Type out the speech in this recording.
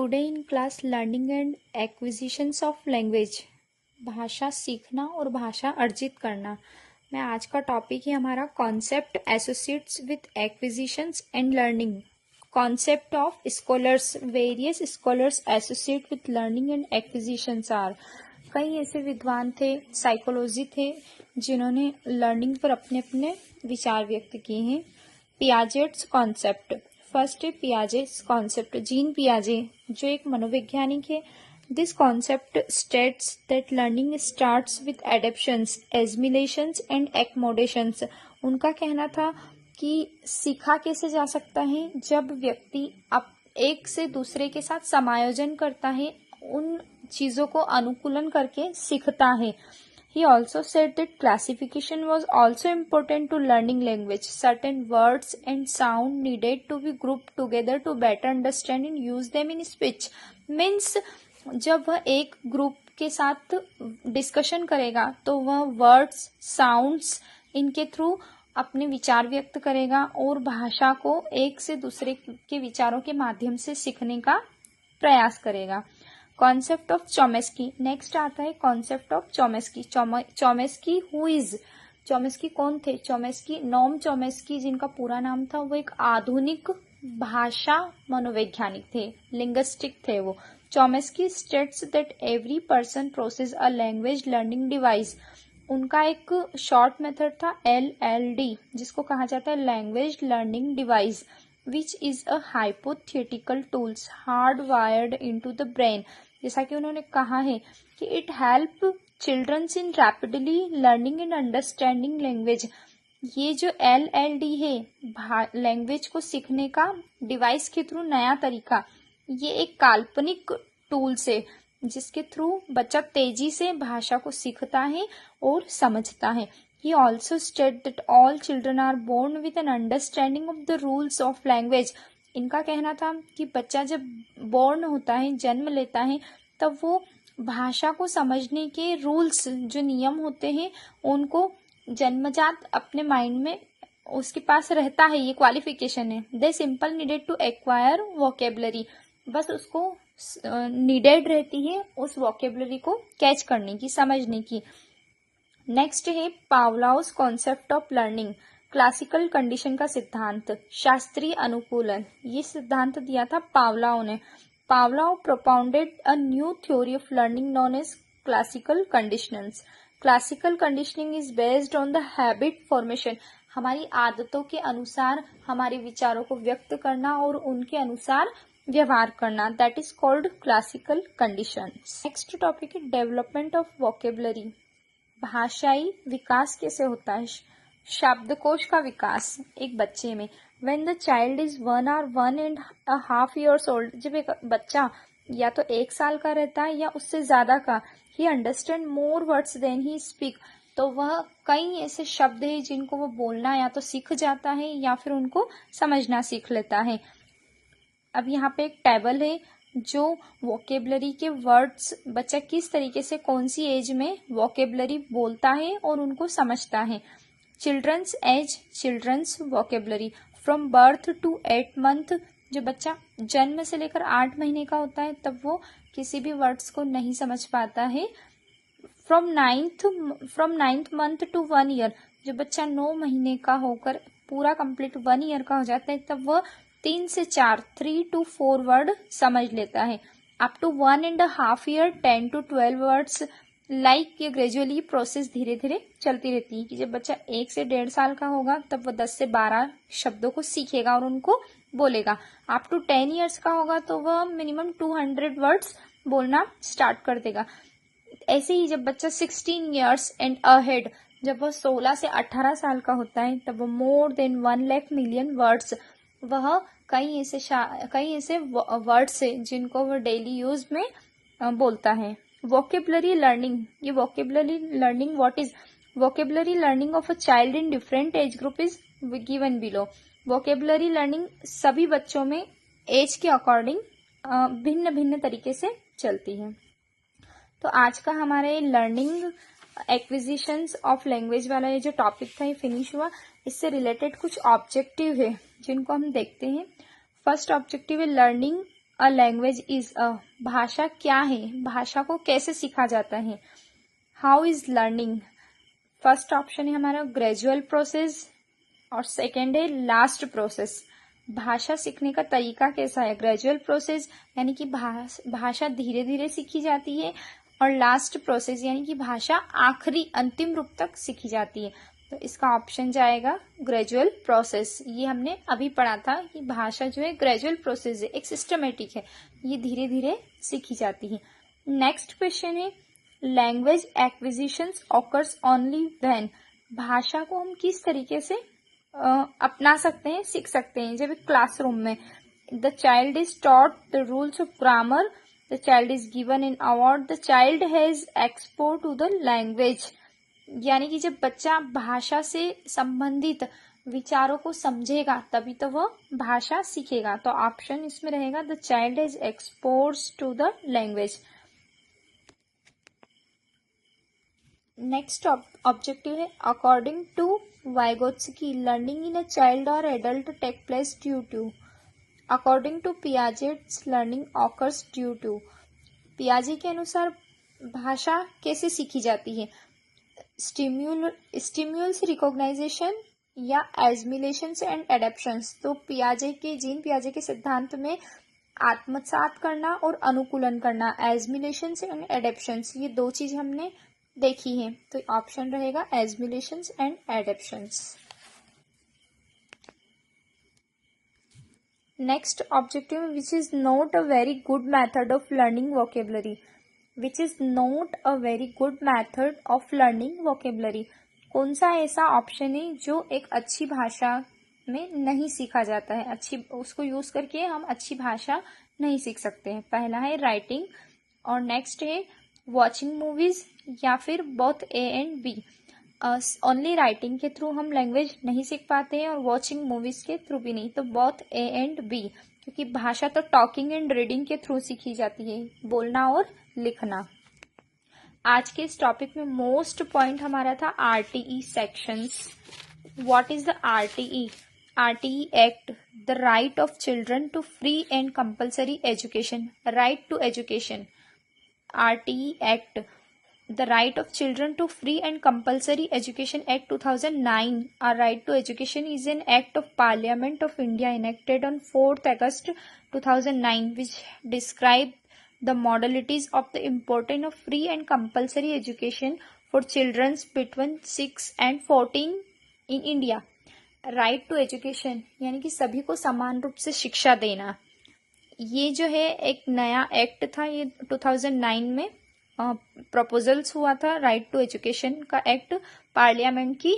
Today in class learning and acquisitions of language, भाषा सीखना और भाषा अर्जित करना में आज का टॉपिक है हमारा concept associates with acquisitions and learning. Concept of scholars, various scholars associate with learning and acquisitions are. कई ऐसे विद्वान थे, साइकोलॉजी थे, जिन्होंने लर्निंग पर अपने अपने विचार व्यक्त किए हैं। पियाजेट्स कॉन्सेप्ट, फर्स्ट है पियाजेट्स कॉन्सेप्ट, जीन पियाजे जो एक मनोवैज्ञानिक है। This concept states that learning starts with adaptations, assimilations and accommodations. उनका कहना था कि सीखा कैसे जा सकता है जब व्यक्ति एक से दूसरे के साथ समायोजन करता है, उन चीजों को अनुकूलन करके सीखता है। He also said that classification was also important to learning language. Certain words and sound needed to be grouped together to better understand and use them in speech. Means जब वह एक ग्रुप के साथ डिस्कशन करेगा तो वह words, sounds इनके through अपने विचार व्यक्त करेगा और भाषा को एक से दूसरे के विचारों के माध्यम से सीखने का प्रयास करेगा। कॉन्सेप्ट ऑफ चॉमेस्की, नेक्स्ट आता है कॉन्सेप्ट ऑफ चॉमेस्की। चॉमेस्की हु इज, चॉमेस्की कौन थे? चॉमेस्की, नॉम चॉमेस्की जिनका पूरा नाम था, वो एक आधुनिक भाषा मनोवैज्ञानिक थे, लिंग्विस्टिक थे वो। Chomsky states that every person process a language learning device. उनका एक शॉर्ट मेथड था LLD, जिसको कहा जाता है language learning device, which is a hypothetical tools hardwired into the brain। जैसा कि उन्होंने कहा है कि it help children's in rapidly learning and understanding language. ये जो LLD है, लैंग्वेज को सीखने का डिवाइस के थ्रू नया तरीका, ये एक काल्पनिक टूल्स है जिसके थ्रू बच्चा तेजी से भाषा को सीखता है और समझता है। He also stated that all children are born with an understanding of the rules of language। इनका कहना था कि बच्चा जब बोर्न होता है, जन्म लेता है, तब वो भाषा को समझने के रूल्स, जो नियम होते हैं, उनको जन्मजात अपने माइंड में उसके पास रहता है। ये क्वालिफिकेशन है। They simple needed to acquire vocabulary, बस उसको नीडेड रहती है उस वोकेबलरी को कैच करने की, समझने की। नेक्स्ट है Pavlov's concept of learning, classical condition का सिद्धांत, शास्त्रीय अनुकूलन। ये सिद्धांत दिया था पावलाव ने। Pavlov propounded a new theory of learning known as classical conditioning. Classical conditioning is based on the habit formation. हमारी आदतों के अनुसार हमारे विचारों को व्यक्त करना और उनके अनुसार व्यवहार करना, that is called classical condition. Next topic है डेवलपमेंट ऑफ वोकेबलरी, भाषाई विकास कैसे होता है, शब्दकोश का विकास एक बच्चे में। When the child is 1 or 1.5 years old, जब एक बच्चा या तो 1 साल का रहता है या उससे ज्यादा का, he understand more words than he speak, तो वह कई ऐसे शब्द है जिनको वो बोलना या तो सीख जाता है या फिर उनको समझना सीख लेता है। अब यहाँ पे एक टेबल है जो वोकेबलरी के वर्ड्स, बच्चा किस तरीके से कौन सी एज में वोकेबलरी बोलता है और उनको समझता है। Childrens age, childrens vocabulary from birth to 8 month, जो बच्चा जन्म से लेकर 8 महीने का होता है तब वो किसी भी वर्ड्स को नहीं समझ पाता है। From ninth month to 1 year, जो बच्चा 9 महीने का होकर पूरा कंप्लीट 1 ईयर का हो जाता है तब वह 3 से 4, 3 to 4 वर्ड समझ लेता है। Up to 1.5 year 10 to 12 words, like ये ग्रेजुअली प्रोसेस धीरे धीरे चलती रहती है कि जब बच्चा 1 से 1.5 साल का होगा तब वह 10 से 12 शब्दों को सीखेगा और उनको बोलेगा। अप टू 10 ईयर्स का होगा तो वह मिनिमम 200 वर्ड्स बोलना स्टार्ट कर देगा। ऐसे ही जब बच्चा 16 ईयर्स एंड अहेड, जब वह 16 से 18 साल का होता है तब वह more than 1 lakh million words, वह कई ऐसे वर्ड्स है जिनको वह डेली यूज में बोलता है। वोकेबलरी लर्निंग, ये vocabulary learning what is, vocabulary learning of a child in different age group is given below. Vocabulary learning सभी बच्चों में एज के अकॉर्डिंग भिन्न भिन्न तरीके से चलती है। तो आज का हमारे लर्निंग एक्विजिशंस ऑफ लैंग्वेज वाला ये जो टॉपिक था ये फिनिश हुआ। इससे रिलेटेड कुछ ऑब्जेक्टिव है जिनको हम देखते हैं। फर्स्ट ऑब्जेक्टिव है learning a language is a, भाषा क्या है, भाषा को कैसे सीखा जाता है। How is learning, first option है हमारा ग्रेजुअल प्रोसेस और सेकेंड है लास्ट प्रोसेस। भाषा सीखने का तरीका कैसा है, ग्रेजुअल प्रोसेस यानी कि भाषा धीरे धीरे सीखी जाती है, और लास्ट प्रोसेस यानी कि भाषा आखिरी अंतिम रूप तक सीखी जाती है। तो इसका ऑप्शन जाएगा ग्रेजुअल प्रोसेस। ये हमने अभी पढ़ा था कि भाषा जो है ग्रेजुअल प्रोसेस है, एक सिस्टमेटिक है, ये धीरे धीरे सीखी जाती है। नेक्स्ट क्वेश्चन है language acquisitions occurs only when, भाषा को हम किस तरीके से अपना सकते हैं, सीख सकते हैं। जब क्लासरूम में the child is taught the rules of grammar, the child is given an award, the child has export to the language, यानी कि जब बच्चा भाषा से संबंधित विचारों को समझेगा तभी तो वह भाषा सीखेगा। तो ऑप्शन इसमें रहेगा the child has exports to the language. Next objective है according to Vygotsky learning in a child और adult take place due to, according to Piaget's learning occurs due to, पियाजे के अनुसार भाषा कैसे सीखी जाती है, स्टिम्यूल्स रिकॉग्नाइजेशन या एजमिलेशन एंड एडेप्शंस। तो जीन पियाजे के सिद्धांत में आत्मसात करना और अनुकूलन करना, एजमिलेशन एंड एडेप्शंस, ये दो चीज हमने देखी है। तो ऑप्शन रहेगा assimilation and adaptations. Next objective which is not a very good method of learning vocabulary, which is not a very good method of learning vocabulary, कौन सा ऐसा ऑप्शन है जो एक अच्छी भाषा में नहीं सीखा जाता है, अच्छी उसको यूज करके हम अच्छी भाषा नहीं सीख सकते हैं। पहला है राइटिंग और नेक्स्ट है वॉचिंग मूवीज या फिर both a and b. Only writing के थ्रू हम लैंग्वेज नहीं सीख पाते हैं और वॉचिंग मूवीज के थ्रू भी नहीं, तो बोथ ए एंड बी, क्योंकि भाषा तो टॉकिंग एंड रीडिंग के थ्रू सीखी जाती है, बोलना और लिखना। आज के इस टॉपिक में मोस्ट पॉइंट हमारा था RTE sections. What is the RTE? RTE act the right of children to free and compulsory education, right to education. RTE Act, the Right of Children to Free and Compulsory Education Act 2009. A right to education is an act of Parliament of India enacted on 4th August 2009, which describe the modalities of the importance of free and compulsory education for children between 6 and 14 in India. Right to education यानी कि सभी को समान रूप से शिक्षा देना, ये जो है एक नया एक्ट था, ये 2009 में प्रपोजल्स हुआ था। राइट टू एजुकेशन का एक्ट पार्लियामेंट की